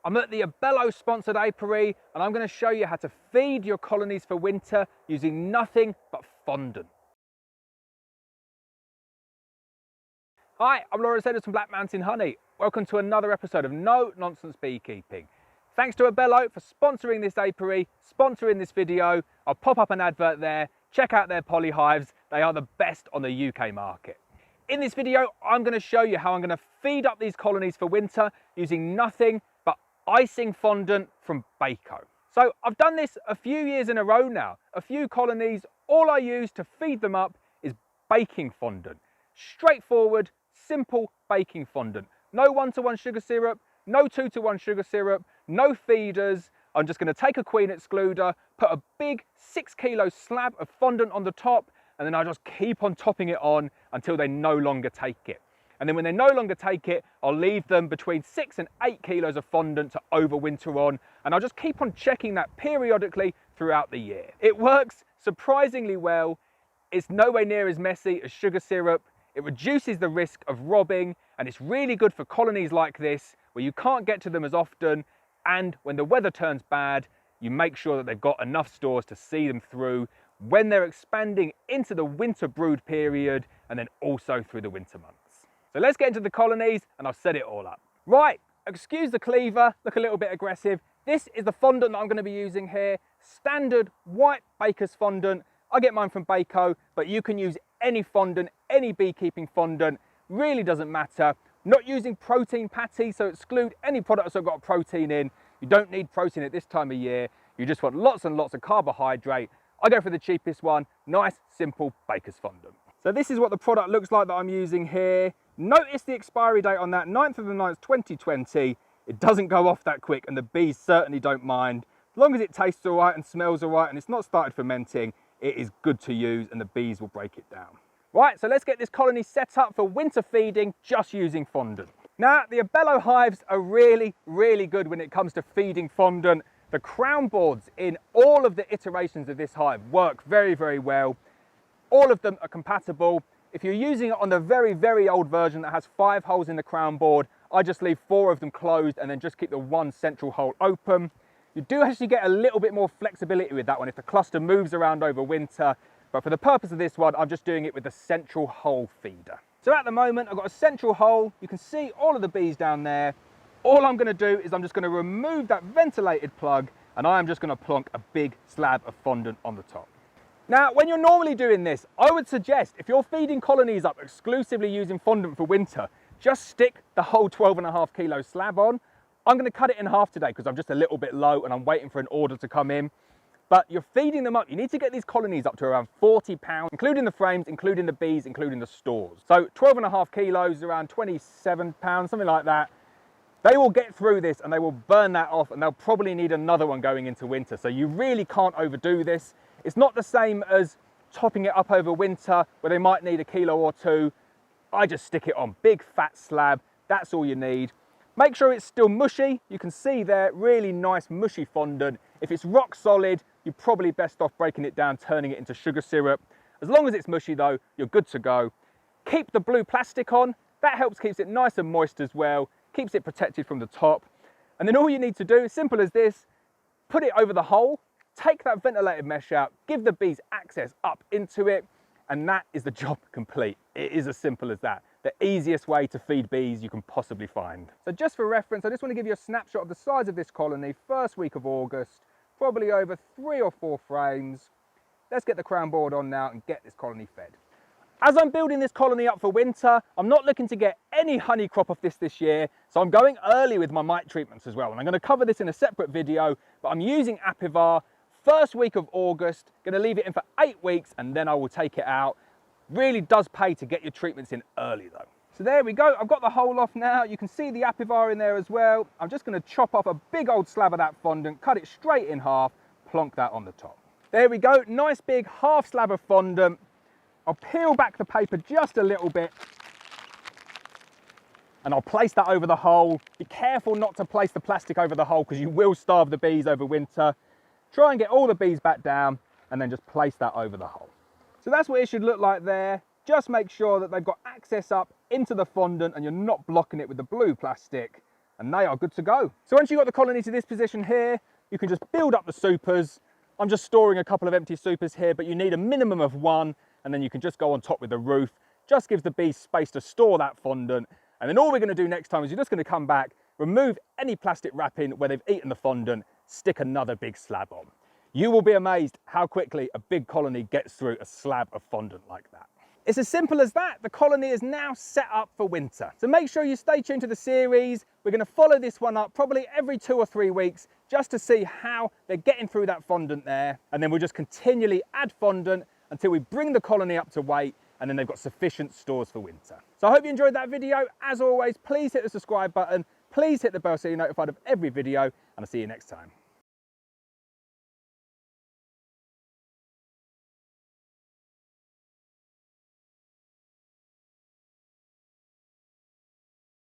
I'm at the Abello sponsored apiary and I'm going to show you how to feed your colonies for winter using nothing but fondant. Hi, I'm Lawrence Edwards from Black Mountain Honey. Welcome to another episode of No Nonsense Beekeeping. Thanks to Abello for sponsoring this apiary, sponsoring this video. I'll pop up an advert there. Check out their polyhives. They are the best on the UK market. In this video, I'm going to show you how I'm going to feed up these colonies for winter using nothing but icing fondant from Bako. So I've done this a few years in a row now. A few colonies, all I use to feed them up is baking fondant. Straightforward, simple baking fondant. No 1-to-1 sugar syrup, no 2-to-1 sugar syrup, no feeders. I'm just going to take a queen excluder, put a big 6-kilo slab of fondant on the top, and then I just keep on topping it on until they no longer take it. And then when they no longer take it, I'll leave them between 6 and 8 kilos of fondant to overwinter on, and I'll just keep on checking that periodically throughout the year. It works surprisingly well. It's nowhere near as messy as sugar syrup. It reduces the risk of robbing, and it's really good for colonies like this where you can't get to them as often, and when the weather turns bad, you make sure that they've got enough stores to see them through when they're expanding into the winter brood period and then also through the winter months. So let's get into the colonies and I'll set it all up. Right, excuse the cleaver, look a little bit aggressive. This is the fondant that I'm going to be using here. Standard white baker's fondant. I get mine from Bako, but you can use any fondant, any beekeeping fondant, really doesn't matter. Not using protein patties, so exclude any products that have got protein in. You don't need protein at this time of year. You just want lots and lots of carbohydrate. I go for the cheapest one, nice, simple baker's fondant. So this is what the product looks like that I'm using here. Notice the expiry date on that, 9th of the 9th, 2020. It doesn't go off that quick and the bees certainly don't mind. As long as it tastes all right and smells all right and it's not started fermenting, it is good to use and the bees will break it down. Right, so let's get this colony set up for winter feeding just using fondant. Now, the Abello hives are really, really good when it comes to feeding fondant. The crown boards in all of the iterations of this hive work very, very well. All of them are compatible. If you're using it on the very, very old version that has 5 holes in the crown board, I just leave 4 of them closed and then just keep the 1 central hole open. You do actually get a little bit more flexibility with that one if the cluster moves around over winter, but for the purpose of this one, I'm just doing it with the central hole feeder. So at the moment, I've got a central hole. You can see all of the bees down there. All I'm going to do is I'm just going to remove that ventilated plug and I am just going to plonk a big slab of fondant on the top. Now, when you're normally doing this, I would suggest if you're feeding colonies up exclusively using fondant for winter, just stick the whole 12.5 kilo slab on. I'm going to cut it in half today because I'm just a little bit low and I'm waiting for an order to come in. But you're feeding them up. You need to get these colonies up to around 40 pounds, including the frames, including the bees, including the stores. So 12.5 kilos, around 27 pounds, something like that. They will get through this and they will burn that off and they'll probably need another one going into winter. So you really can't overdo this. It's not the same as topping it up over winter where they might need a kilo or 2. I just stick it on, big fat slab. That's all you need. Make sure it's still mushy. You can see there, really nice mushy fondant. If it's rock solid, you're probably best off breaking it down, turning it into sugar syrup. As long as it's mushy though, you're good to go. Keep the blue plastic on. That helps keeps it nice and moist as well. Keeps it protected from the top. And then all you need to do, simple as this, put it over the hole, take that ventilated mesh out, give the bees access up into it, and that is the job complete. It is as simple as that. The easiest way to feed bees you can possibly find. So just for reference, I just want to give you a snapshot of the size of this colony, first week of August, probably over 3 or 4 frames. Let's get the crown board on now and get this colony fed. As I'm building this colony up for winter, I'm not looking to get any honey crop off this year, so I'm going early with my mite treatments as well. And I'm going to cover this in a separate video, but I'm using Apivar, first week of August, going to leave it in for 8 weeks and then I will take it out. Really does pay to get your treatments in early though. So there we go, I've got the hole off now. You can see the Apivar in there as well. I'm just going to chop off a big old slab of that fondant, cut it straight in half, plonk that on the top. There we go, nice big half slab of fondant. I'll peel back the paper just a little bit and I'll place that over the hole. Be careful not to place the plastic over the hole because you will starve the bees over winter. Try and get all the bees back down and then just place that over the hole. So that's what it should look like there. Just make sure that they've got access up into the fondant and you're not blocking it with the blue plastic. and they are good to go. So once you've got the colony to this position here, you can just build up the supers. I'm just storing a couple of empty supers here, but you need a minimum of one, and then you can just go on top with the roof. Just gives the bees space to store that fondant. And then all we're going to do next time is you're just going to come back, remove any plastic wrapping where they've eaten the fondant, stick another big slab on. You will be amazed how quickly a big colony gets through a slab of fondant like that. It's as simple as that. The colony is now set up for winter. So make sure you stay tuned to the series. We're going to follow this one up probably every 2 or 3 weeks just to see how they're getting through that fondant there. And then we'll just continually add fondant until we bring the colony up to weight, and then they've got sufficient stores for winter. So I hope you enjoyed that video. As always, please hit the subscribe button. Please hit the bell so you're notified of every video, and I'll see you next time.